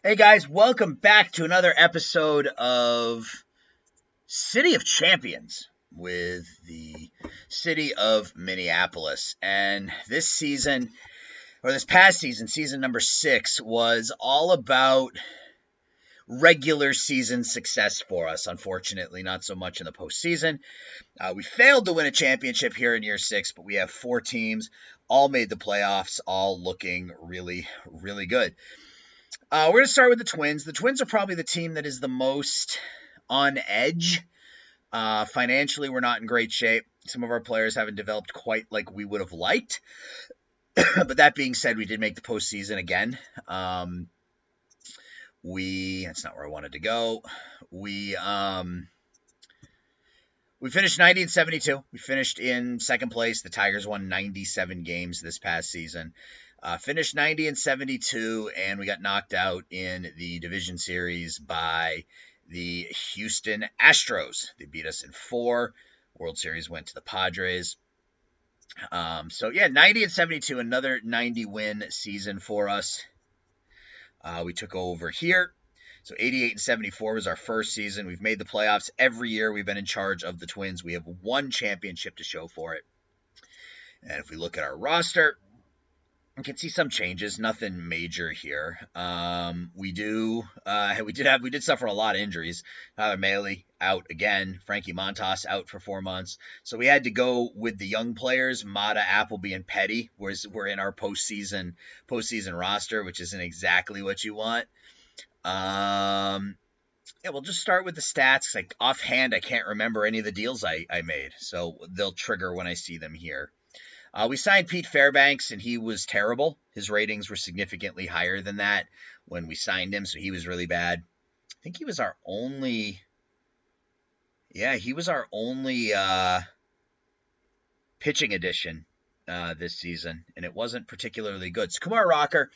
Hey guys, welcome back to another episode of City of Champions with the city of Minneapolis. And this season, or this past season, season number 6, was all about regular season success for us. Unfortunately, not so much in the postseason. We failed to win a championship here in year 6, but we have 4 teams, all made the playoffs, all looking really, really good. We're going to start with the Twins. The Twins are probably the team that is the most on edge. Financially, we're not in great shape. Some of our players haven't developed quite like we would have liked. But that being said, we did make the postseason again. That's not where I wanted to go. We finished 90 and 72. We finished in second place. The Tigers won 97 games this past season. Finished 90 and 72, and we got knocked out in the division series by the Houston Astros. They beat us in 4. World Series went to the Padres. 90 and 72, another 90-win season for us. We took over here. So 88 and 74 was our first season. We've made the playoffs every year. We've been in charge of the Twins. We have 1 championship to show for it. And if we look at our roster, we can see some changes, nothing major here. We did suffer a lot of injuries. Tyler Mahle out again. Frankie Montas out for 4 months. So we had to go with the young players. Mata, Appleby, and Petty were in our postseason roster, which isn't exactly what you want. We'll just start with the stats. Like offhand, I can't remember any of the deals I made, so they'll trigger when I see them here. We signed Pete Fairbanks, and he was terrible. His ratings were significantly higher than that when we signed him, so he was really bad. I think he was our only pitching addition this season, and it wasn't particularly good. So Kumar Rocker,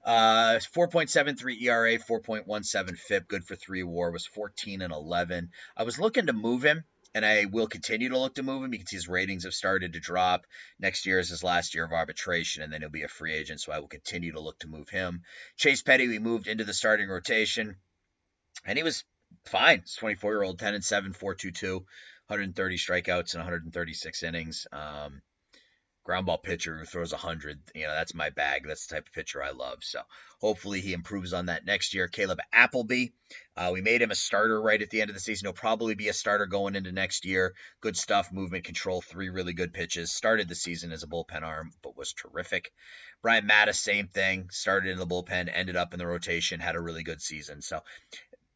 4.73 ERA, 4.17 FIP, good for 3 WAR, was 14 and 11. I was looking to move him, and I will continue to look to move him. You can see his ratings have started to drop. Next year is his last year of arbitration, and then he'll be a free agent, so I will continue to look to move him. Chase Petty, we moved into the starting rotation, and he was fine. He's 24-year-old, 10 and 7, 4.22, 130 strikeouts in 136 innings. Ground ball pitcher who throws 100. That's my bag. That's the type of pitcher I love. So hopefully he improves on that next year. Caleb Appleby, we made him a starter right at the end of the season. He'll probably be a starter going into next year. Good stuff, movement control, 3 really good pitches. Started the season as a bullpen arm, but was terrific. Brian Mattis, same thing. Started in the bullpen, ended up in the rotation, had a really good season. So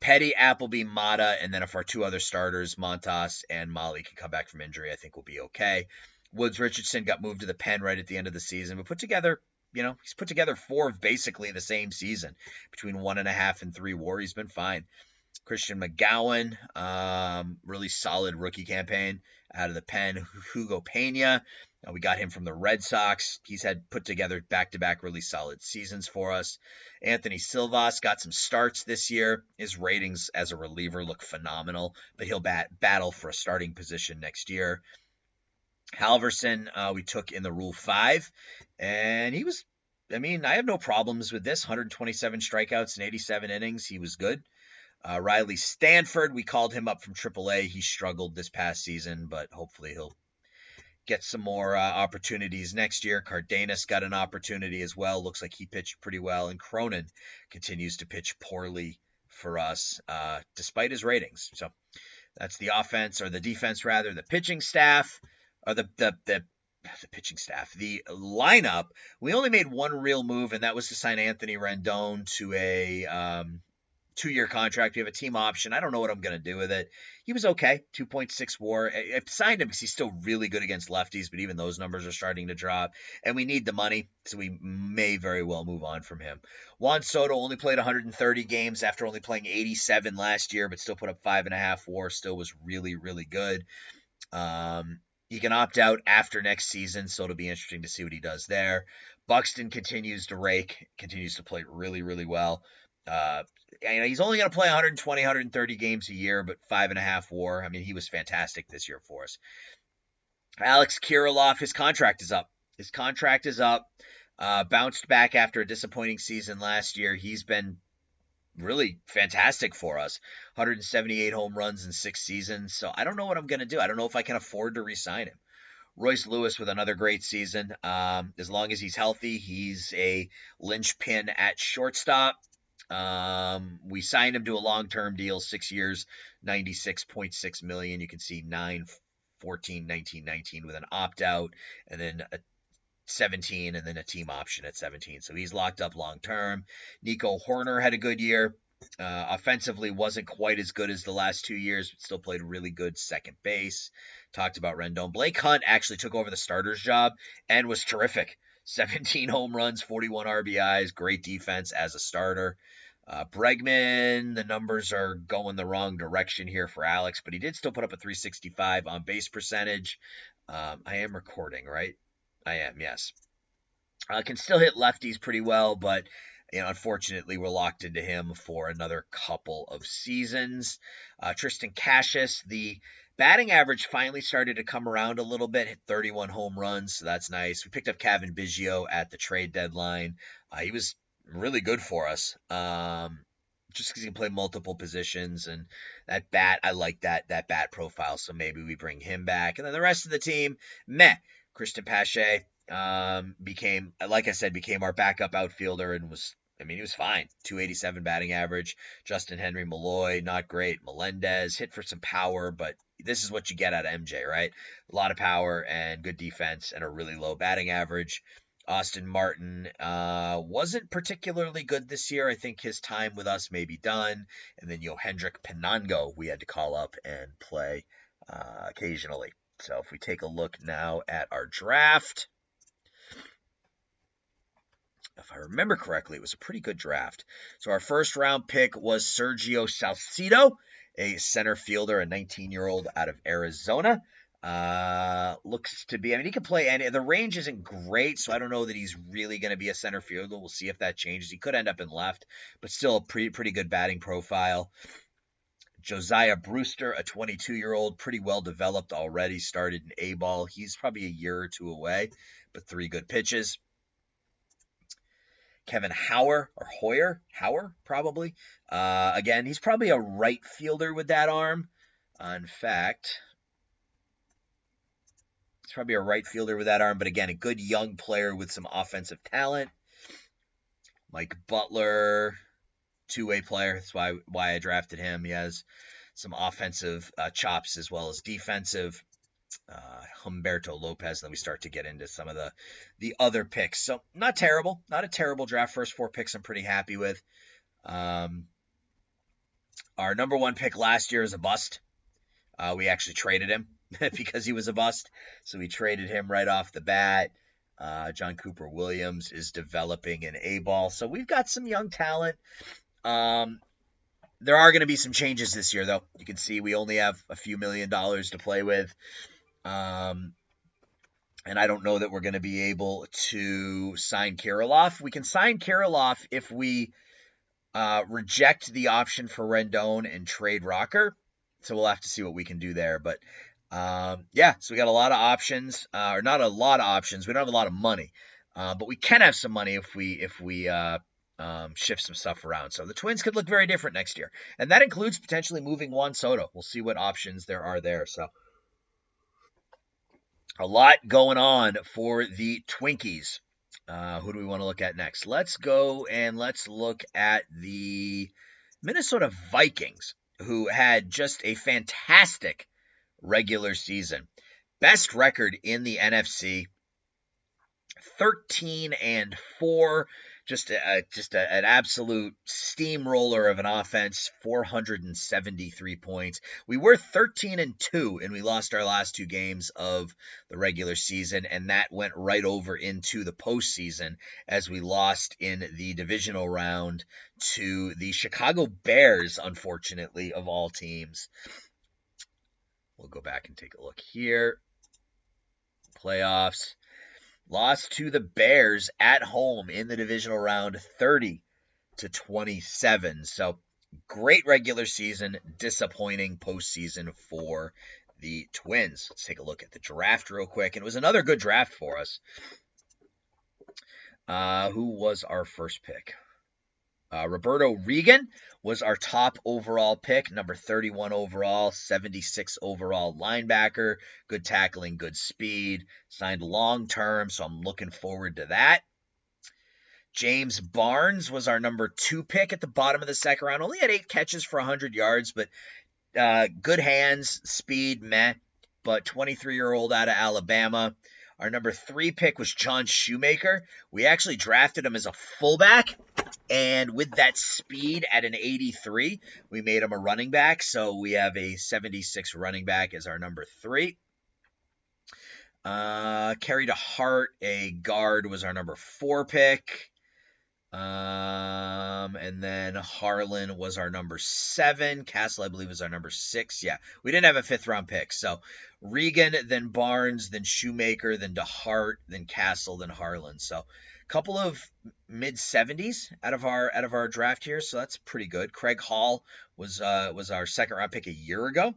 Petty, Appleby, Mata, and then if our 2 other starters, Montas and Mahle, can come back from injury, I think we'll be okay. Woods Richardson got moved to the pen right at the end of the season, but he's put together 4 of basically the same season, between 1.5 and 3 WAR. He's been fine. Christian McGowan, really solid rookie campaign out of the pen. Hugo Pena, we got him from the Red Sox. He's had put together back-to-back really solid seasons for us. Anthony Silvas got some starts this year. His ratings as a reliever look phenomenal, but he'll battle for a starting position next year. Halverson, we took in the Rule 5, and I have no problems with this. 127 strikeouts in 87 innings. He was good. Riley Stanford, we called him up from AAA. He struggled this past season, but hopefully he'll get some more opportunities next year. Cardenas got an opportunity as well. Looks like he pitched pretty well. And Cronin continues to pitch poorly for us, despite his ratings. So that's the defense rather. The pitching staff. Or the pitching staff, the lineup, we only made 1 real move, and that was to sign Anthony Rendon to a 2-year contract. We have a team option. I don't know what I'm going to do with it. He was okay, 2.6 WAR. I signed him because he's still really good against lefties, but even those numbers are starting to drop, and we need the money, so we may very well move on from him. Juan Soto only played 130 games after only playing 87 last year, but still put up 5.5 WAR, still was really, really good. He can opt out after next season, so it'll be interesting to see what he does there. Buxton continues to rake, continues to play really, really well. He's only going to play 120, 130 games a year, but 5.5 WAR. He was fantastic this year for us. Alex Kirilloff, his contract is up. Bounced back after a disappointing season last year. He's been really fantastic for us. 178 home runs in 6 seasons. So I don't know what I'm going to do. I don't know if I can afford to re-sign him. Royce Lewis with another great season. As long as he's healthy, he's a linchpin at shortstop. We signed him to a long-term deal, 6 years, 96.6 million. You can see 9, 14, 19, 19 with an opt-out, and then a 17, and then a team option at 17. So he's locked up long term. Nico Horner had a good year. Offensively wasn't quite as good as the last 2 years, but still played really good second base. Talked about Rendon. Blake Hunt actually took over the starter's job and was terrific. 17 home runs, 41 RBIs, great defense as a starter. Bregman, the numbers are going the wrong direction here for Alex, but he did still put up a 365 on base percentage. I am recording, right? I am, yes. Can still hit lefties pretty well, but unfortunately, we're locked into him for another couple of seasons. Tristan Cassius, the batting average finally started to come around a little bit, hit 31 home runs, so that's nice. We picked up Kevin Biggio at the trade deadline. He was really good for us. Just because he can play multiple positions, and that bat, I like that bat profile, so maybe we bring him back. And then the rest of the team, meh. Christian Pache became, like I said, became our backup outfielder and he was fine. 287 batting average. Justin Henry, Malloy, not great. Melendez hit for some power, but this is what you get out of MJ, right? A lot of power and good defense and a really low batting average. Austin Martin wasn't particularly good this year. I think his time with us may be done. And then Hendrik Penango we had to call up and play occasionally. So if we take a look now at our draft, if I remember correctly, it was a pretty good draft. So our first round pick was Sergio Salcido, a center fielder, a 19-year-old out of Arizona. Looks to be, he can play any, the range isn't great, so I don't know that he's really going to be a center fielder. We'll see if that changes. He could end up in left, but still a pretty good batting profile. Josiah Brewster, a 22-year-old, pretty well developed already, started in A-ball. He's probably a year or two away, but 3 good pitches. Kevin Hauer, probably. Again, he's probably a right fielder with that arm. In fact, he's probably a right fielder with that arm, but again, a good young player with some offensive talent. Mike Butler, two-way player. That's why I drafted him. He has some offensive chops as well as defensive. Humberto Lopez. Then we start to get into some of the other picks. So not terrible. Not a terrible draft. First 4 picks I'm pretty happy with. Our number 1 pick last year is a bust. We actually traded him because he was a bust. So we traded him right off the bat. John Cooper Williams is developing in A-ball. So we've got some young talent. There are going to be some changes this year, though. You can see we only have a few $1 million to play with. And I don't know that we're going to be able to sign Kirilloff. We can sign Kirilloff if we reject the option for Rendon and trade Rocker. So we'll have to see what we can do there. But yeah, so we got a lot of options, or not a lot of options. We don't have a lot of money, but we can have some money if we shift some stuff around. So the Twins could look very different next year, and that includes potentially moving Juan Soto. We'll see what options there are there. So a lot going on for the Twinkies. Who do we want to look at next? Let's go and let's look at the Minnesota Vikings, who had just a fantastic regular season. Best record in the NFC, 13-4. Just an absolute steamroller of an offense, 473 points. We were 13-2, and we lost our last 2 games of the regular season, and that went right over into the postseason as we lost in the divisional round to the Chicago Bears, unfortunately, of all teams. We'll go back and take a look here. Playoffs. Lost to the Bears at home in the divisional round, 30-27. So great regular season, disappointing postseason for the Twins. Let's take a look at the draft real quick. And it was another good draft for us. Who was our first pick? Roberto Regan was our top overall pick, number 31 overall, 76 overall linebacker. Good tackling, good speed. Signed long term, so I'm looking forward to that. James Barnes was our number 2 pick at the bottom of the second round. Only had 8 catches for 100 yards, but good hands, speed, meh. But 23-year-old out of Alabama. Our number 3 pick was John Shoemaker. We actually drafted him as a fullback, and with that speed at an 83, we made him a running back. So we have a 76 running back as our number 3. Kerry DeHart, a guard, was our number 4 pick. And then Harlan was our number 7. Castle, I believe, was our number 6. Yeah, we didn't have a 5th round pick. So Regan, then Barnes, then Shoemaker, then DeHart, then Castle, then Harlan. So a couple of mid 70s out of our draft here. So that's pretty good. Craig Hall was our 2nd round pick a year ago.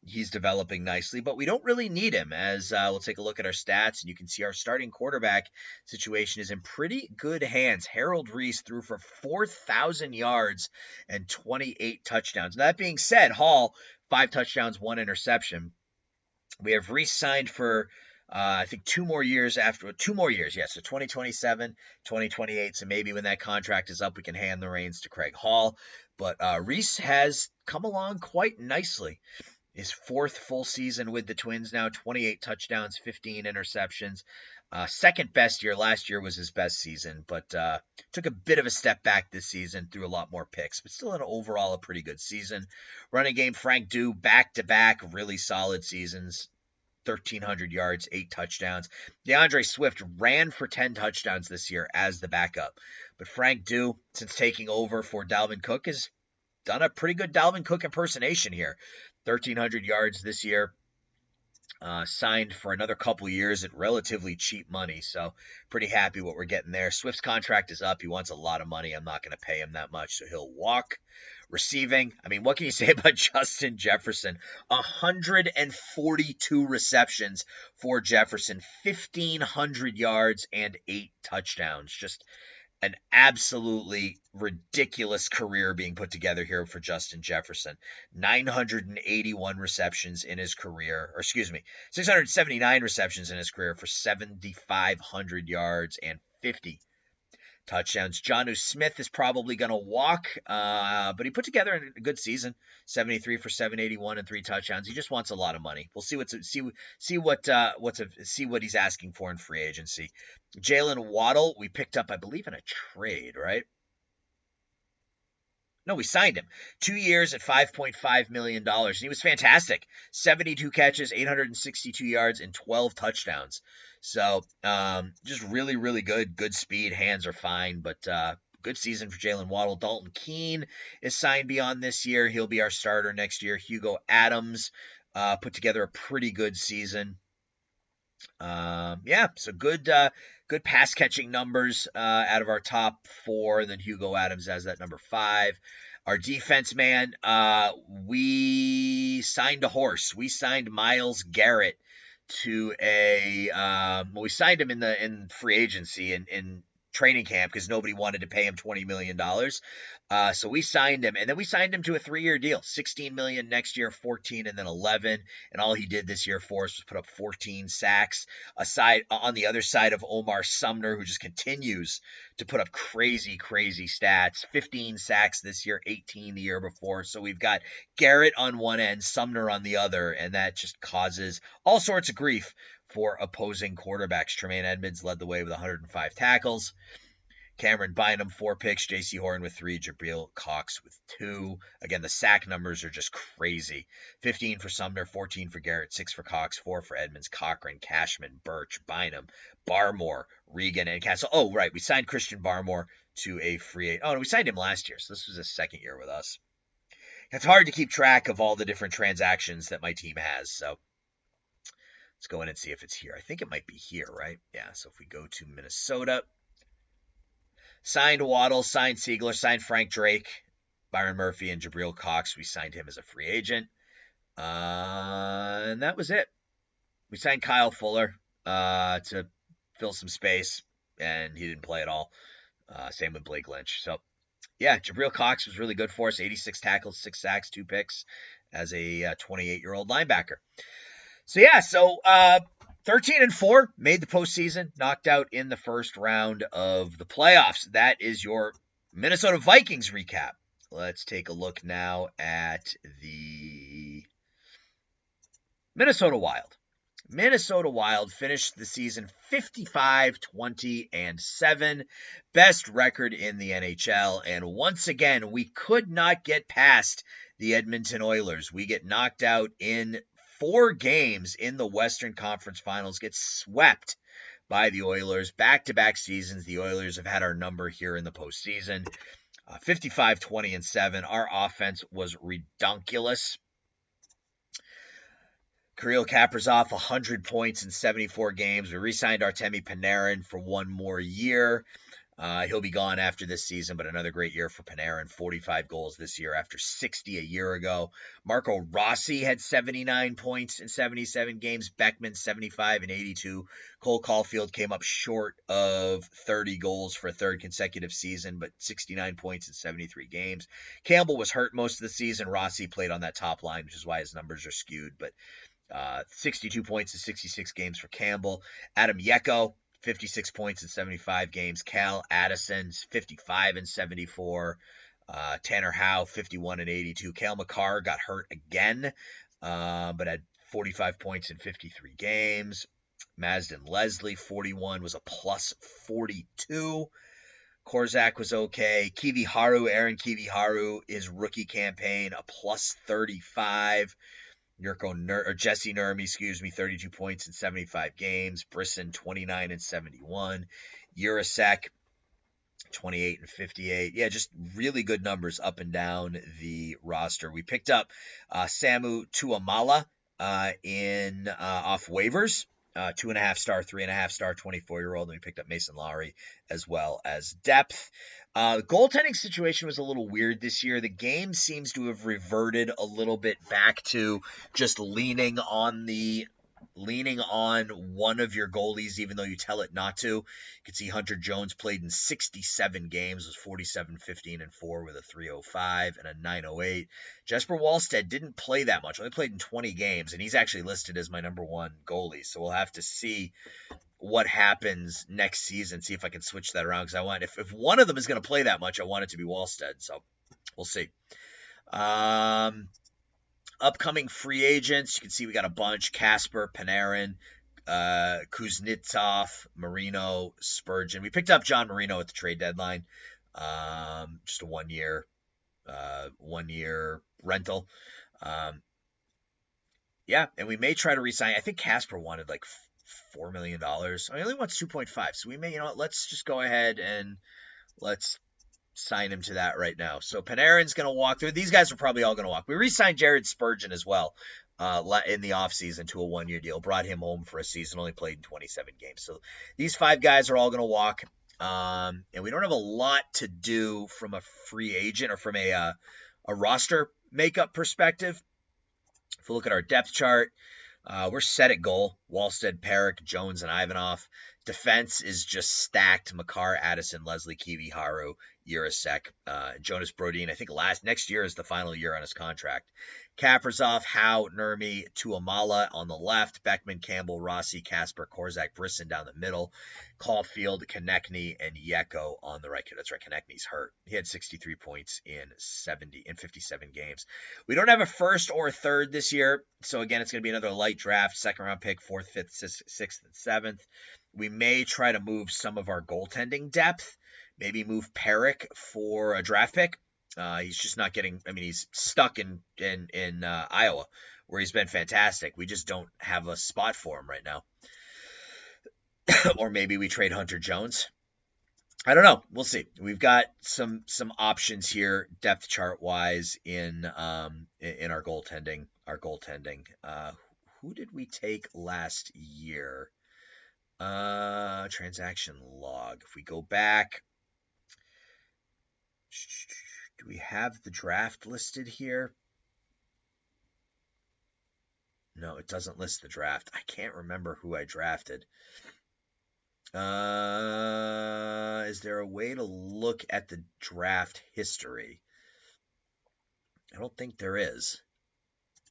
He's developing nicely, but we don't really need him, as we'll take a look at our stats, and you can see our starting quarterback situation is in pretty good hands. Harold Reese threw for 4,000 yards and 28 touchdowns. Now, that being said, Hall, 5 touchdowns, 1 interception. We have Reese signed for I think 2 more years, yeah, so 2027, 2028, so maybe when that contract is up, we can hand the reins to Craig Hall. But Reese has come along quite nicely. His 4th full season with the Twins now, 28 touchdowns, 15 interceptions. 2nd best year. Last year was his best season, but took a bit of a step back this season, threw a lot more picks, but still overall a pretty good season. Running game, Frank Dew, back-to-back really solid seasons. 1,300 yards, 8 touchdowns. DeAndre Swift ran for 10 touchdowns this year as the backup. But Frank Dew, since taking over for Dalvin Cook, has done a pretty good Dalvin Cook impersonation here. 1,300 yards this year. Signed for another couple years at relatively cheap money. So pretty happy what we're getting there. Swift's contract is up. He wants a lot of money. I'm not going to pay him that much, so he'll walk. Receiving, I mean, what can you say about Justin Jefferson? 142 receptions for Jefferson, 1,500 yards and 8 touchdowns. Just an absolutely ridiculous career being put together here for Justin Jefferson. 981 receptions in his career, or excuse me, 679 receptions in his career for 7,500 yards and 50 touchdowns. Jonnu Smith is probably going to walk, but he put together a good season. 73 for 781 and 3 touchdowns. He just wants a lot of money. We'll see what he's asking for in free agency. Jalen Waddle, we picked up, I believe, in a trade, right? No, we signed him. 2 years at $5.5 million. And he was fantastic. 72 catches, 862 yards, and 12 touchdowns. So just really, really good. Good speed. Hands are fine, but good season for Jalen Waddle. Dalton Keene is signed beyond this year. He'll be our starter next year. Hugo Adams put together a pretty good season. So good pass catching numbers out of our top 4. Then Hugo Adams has that number 5. Our defense man, we signed a horse. We signed Myles Garrett to we signed him in free agency in training camp because nobody wanted to pay him $20 million. So we signed him, and then we signed him to a 3-year deal, $16 million next year, 14, and then 11. And all he did this year for us was put up 14 sacks. Aside on the other side of Omar Sumner, who just continues to put up crazy, crazy stats. 15 sacks this year, 18 the year before. So we've got Garrett on one end, Sumner on the other, and that just causes all sorts of grief for opposing quarterbacks. Tremaine Edmonds led the way with 105 tackles. Cameron Bynum, 4 picks. J.C. Horn with 3. Jabril Cox with 2. Again, the sack numbers are just crazy. 15 for Sumner, 14 for Garrett, 6 for Cox, 4 for Edmonds, Cochran, Cashman, Birch, Bynum, Barmore, Regan, and Castle. Oh, right. We signed Christian Barmore to a free agent. Oh, no, we signed him last year, so this was his 2nd year with us. It's hard to keep track of all the different transactions that my team has, so let's go in and see if it's here. I think it might be here, right? Yeah, so if we go to Minnesota, signed Waddle, signed Siegler, signed Frank Drake, Byron Murphy, and Jabril Cox. We signed him as a free agent. And that was it. We signed Kyle Fuller to fill some space, and he didn't play at all. Same with Blake Lynch. So Yeah, Jabril Cox was really good for us. 86 tackles, 6 sacks, 2 picks as a 28-year-old linebacker. So 13-4, made the postseason, knocked out in the first round of the playoffs. That is your Minnesota Vikings recap. Let's take a look now at the Minnesota Wild. Minnesota Wild finished the season 55-20-7, best record in the NHL. And once again, we could not get past the Edmonton Oilers. We get knocked out in 4 games in the Western Conference Finals, get swept by the Oilers. Back-to-back seasons, the Oilers have had our number here in the postseason. 55-20-7. Our offense was redonkulous. Kirill Kaprizov, 100 points in 74 games. We re-signed Artemi Panarin for 1 more year. He'll be gone after this season, but another great year for Panarin. 45 goals this year after 60 a year ago. Marco Rossi had 79 points in 77 games. Beckman, 75 and 82. Cole Caulfield came up short of 30 goals for a 3rd consecutive season, but 69 points in 73 games. Campbell was hurt most of the season. Rossi played on that top line, which is why his numbers are skewed, but 62 points in 66 games for Campbell. Adam Yeko, 56 points in 75 games. Cal Addison, 55 and 74. Tanner Howe, 51 and 82. Cale Makar got hurt again, but had 45 points in 53 games. Mazden Leslie, 41, was a plus 42. Korzak was okay. Aaron Kiviharu, his rookie campaign, a plus 35. Jesse Nurmi, 32 points in 75 games. Brisson, 29 and 71. Urasek, 28 and 58. Yeah, just really good numbers up and down the roster. We picked up Samu Tuamala off waivers. 2.5 star, 3.5 star, 24-year-old. And we picked up Mason Lowry as well as depth. The goaltending situation was a little weird this year. The game seems to have reverted a little bit back to just leaning on one of your goalies, even though you tell it not to. You can see Hunter Jones played in 67 games, was 47, 15, and 4 with a 305 and a 908. Jesper Wallstedt didn't play that much, only played in 20 games, and he's actually listed as my number 1 goalie. So we'll have to see what happens next season, see if I can switch that around, because if one of them is going to play that much, I want it to be Wallstedt. So we'll see. Upcoming free agents, you can see we got a bunch: Casper, Panarin, Kuznetsov, Marino, Spurgeon. We picked up John Marino at the trade deadline. Just a 1-year rental. Yeah, and we may try to re-sign. I think Casper wanted like $4 million. He only wants 2.5. So we may, let's just go ahead and let's sign him to that right now. So Panarin's going to walk through. These guys are probably all going to walk. We re-signed Jared Spurgeon as well in the offseason to a 1-year deal. Brought him home for a season, only played in 27 games. So these 5 guys are all going to walk. And we don't have a lot to do from a free agent or from a roster makeup perspective. If we look at our depth chart, we're set at goal. Wallstedt, Perrick, Jones, and Ivanov. Defense is just stacked. Makar, Addison, Leslie, Kiviharu, Urasek, Jonas Brodin. I think next year is the final year on his contract. Kaprizov, Howe, Nurmi, Tuamala on the left. Beckman, Campbell, Rossi, Casper, Korzak, Brisson down the middle. Caulfield, Konechny, and Yeko on the right. That's right, Konechny's hurt. He had 63 points in 57 games. We don't have a first or a third this year, so again, it's going to be another light draft. 2nd round pick, 4th, 5th, 6th, and 7th. We may try to move some of our goaltending depth. Maybe move Perrick for a draft pick. He's just not getting. He's stuck in Iowa, where he's been fantastic. We just don't have a spot for him right now. Or maybe we trade Hunter Jones. I don't know. We'll see. We've got some options here, depth chart wise, in our goaltending. Who did we take last year? Transaction log. If we go back, do we have the draft listed here? No, it doesn't list the draft. I can't remember who I drafted. Is there a way to look at the draft history? I don't think there is.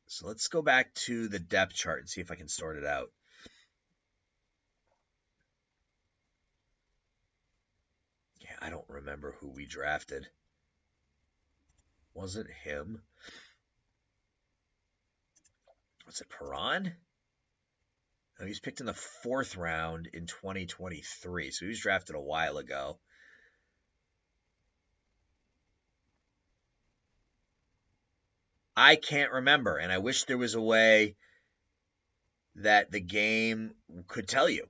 So let's go back to the depth chart and see if I can sort it out. Yeah, I don't remember who we drafted. Was it him? Was it Perron? No, he was picked in the 4th round in 2023, so he was drafted a while ago. I can't remember, and I wish there was a way that the game could tell you.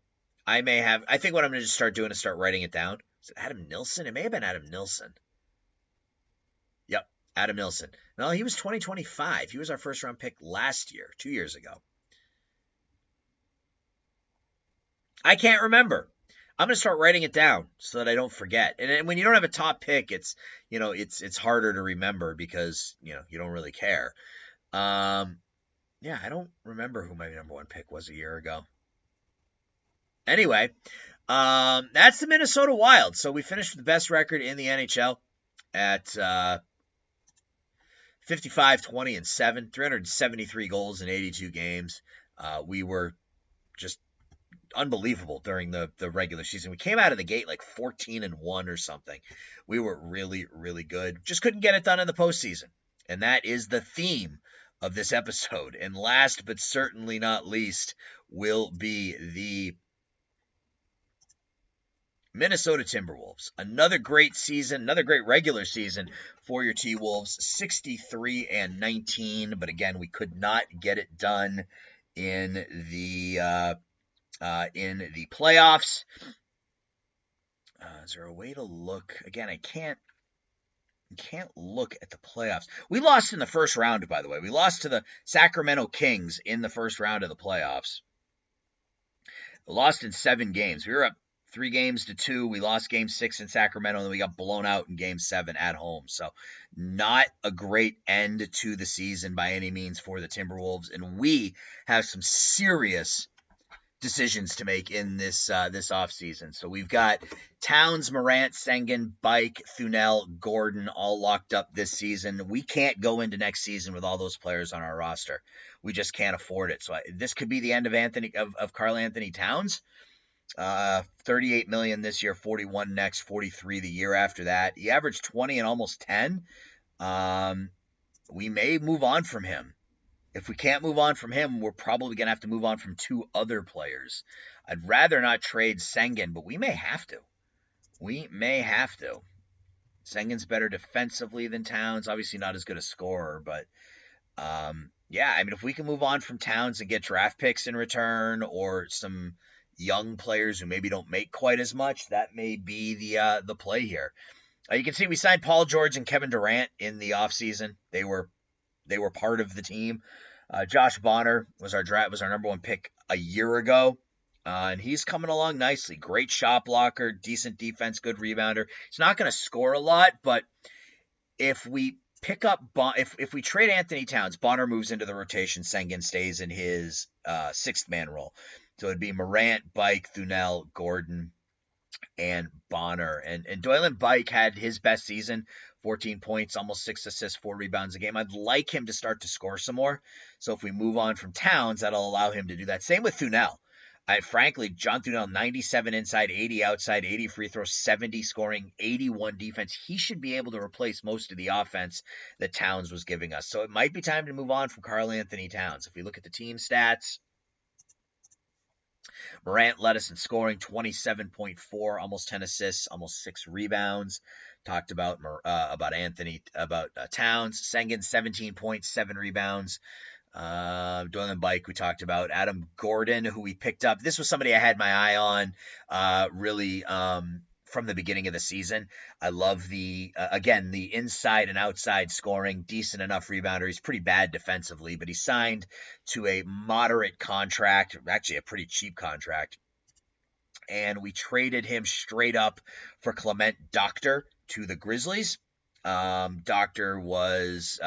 I think what I'm going to just start doing is start writing it down. Is it Adam Nilsson? It may have been Adam Nilsson. Yep, Adam Nilsson. No, he was 2025. He was our first round pick last year, 2 years ago. I can't remember. I'm going to start writing it down so that I don't forget. And when you don't have a top pick, it's harder to remember because, you don't really care. Yeah, I don't remember who my number 1 pick was a year ago. Anyway, that's the Minnesota Wild. So we finished with the best record in the NHL at 55-20-7, 373 goals in 82 games. We were just unbelievable during the regular season. We came out of the gate like 14-1 or something. We were really, really good. Just couldn't get it done in the postseason. And that is the theme of this episode. And last but certainly not least will be the Minnesota Timberwolves. Another great season, another great regular season for your T-Wolves, 63-19. But again, we could not get it done in the playoffs. Is there a way to look? Again, I can't look at the playoffs. We lost in the first round, by the way. We lost to the Sacramento Kings in the first round of the playoffs. We lost in 7 games. We were up 3-2. We lost game 6 in Sacramento, and then we got blown out in game 7 at home. So not a great end to the season by any means for the Timberwolves. And we have some serious decisions to make in this offseason. So we've got Towns, Morant, Sengun, Bike, Thunel, Gordon all locked up this season. We can't go into next season with all those players on our roster. We just can't afford it. So this could be the end of Karl Anthony Towns. $38 million this year, 41 next, 43 the year after that. He averaged 20 and almost 10. We may move on from him. If we can't move on from him, we're probably going to have to move on from 2 other players. I'd rather not trade Sengun, but we may have to. Sengun's better defensively than Towns. Obviously not as good a scorer, but yeah, I mean, if we can move on from Towns and get draft picks in return or some young players who maybe don't make quite as much, that may be the play here. You can see we signed Paul George and Kevin Durant in the offseason. They were part of the team. Josh Bonner was our number 1 pick a year ago, and he's coming along nicely. Great shot blocker, decent defense, good rebounder. He's not going to score a lot, but if we pick up if we trade Anthony Towns, Bonner moves into the rotation. Sengun stays in his 6th man role. So it'd be Morant, Bike, Thunel, Gordon, and Bonner. And Doylan Bike had his best season, 14 points, almost 6 assists, 4 rebounds a game. I'd like him to start to score some more. So if we move on from Towns, that'll allow him to do that. Same with Thunel. Frankly, John Thunel, 97 inside, 80 outside, 80 free throws, 70 scoring, 81 defense. He should be able to replace most of the offense that Towns was giving us. So it might be time to move on from Karl Anthony Towns. If we look at the team stats, Morant led us in scoring, 27.4, almost 10 assists, almost 6 rebounds. Talked about Towns. Sengun, 17 points, 7 rebounds. Doylan Bike, we talked about. Adam Gordon, who we picked up. This was somebody I had my eye on really from the beginning of the season. I love the inside and outside scoring, decent enough rebounder. He's pretty bad defensively, but he signed to a moderate contract, actually a pretty cheap contract. And we traded him straight up for Clement Doctor to the Grizzlies. Doctor was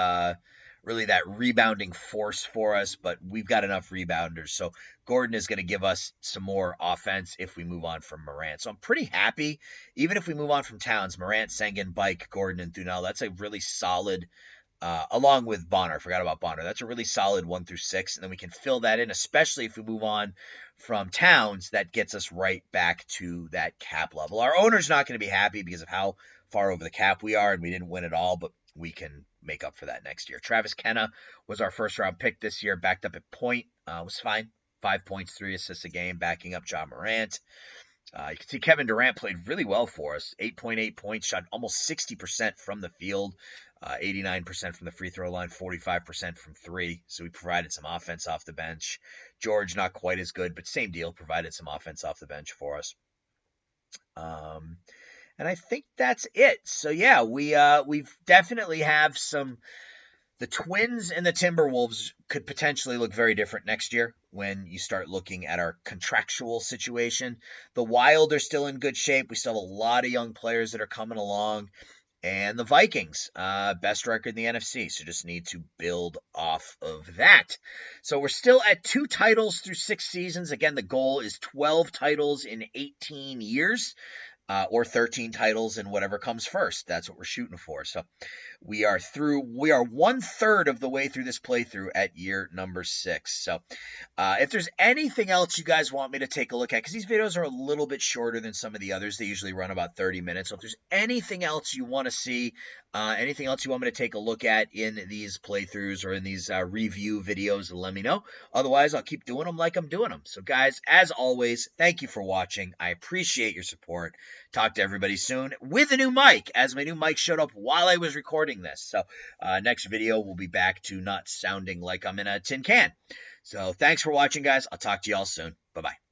really that rebounding force for us, but we've got enough rebounders. So Gordon is going to give us some more offense if we move on from Morant. So I'm pretty happy. Even if we move on from Towns, Morant, Sengun, Bike, Gordon, and Thunel, that's a really solid, along with Bonner. I forgot about Bonner. That's a really solid 1 through 6. And then we can fill that in, especially if we move on from Towns. That gets us right back to that cap level. Our owner's not going to be happy because of how far over the cap we are, and we didn't win it all, but we can make up for that next year. Travis Kenna was our first round pick this year, backed up at point, was fine. 5 points, 3 assists a game, backing up John Morant. You can see Kevin Durant played really well for us. 8.8 points, shot almost 60% from the field, 89% from the free throw line, 45% from three. So we provided some offense off the bench. George, not quite as good, but same deal, provided some offense off the bench for us. And I think that's it. So yeah, we've definitely have some. The Twins and the Timberwolves could potentially look very different next year when you start looking at our contractual situation. The Wild are still in good shape. We still have a lot of young players that are coming along. And the Vikings, best record in the NFC, so just need to build off of that. So we're still at 2 titles through 6 seasons. Again, the goal is 12 titles in 18 years. Or 13 titles and whatever comes first. That's what we're shooting for. So we are 1/3 of the way through this playthrough at year number 6. So if there's anything else you guys want me to take a look at, because these videos are a little bit shorter than some of the others, they usually run about 30 minutes. So if there's anything else you want to see, anything else you want me to take a look at in these playthroughs or in these review videos, let me know. Otherwise, I'll keep doing them like I'm doing them. So guys, as always, thank you for watching. I appreciate your support. Talk to everybody soon with a new mic, as my new mic showed up while I was recording this. So next video, we'll be back to not sounding like I'm in a tin can. So thanks for watching, guys. I'll talk to you all soon. Bye-bye.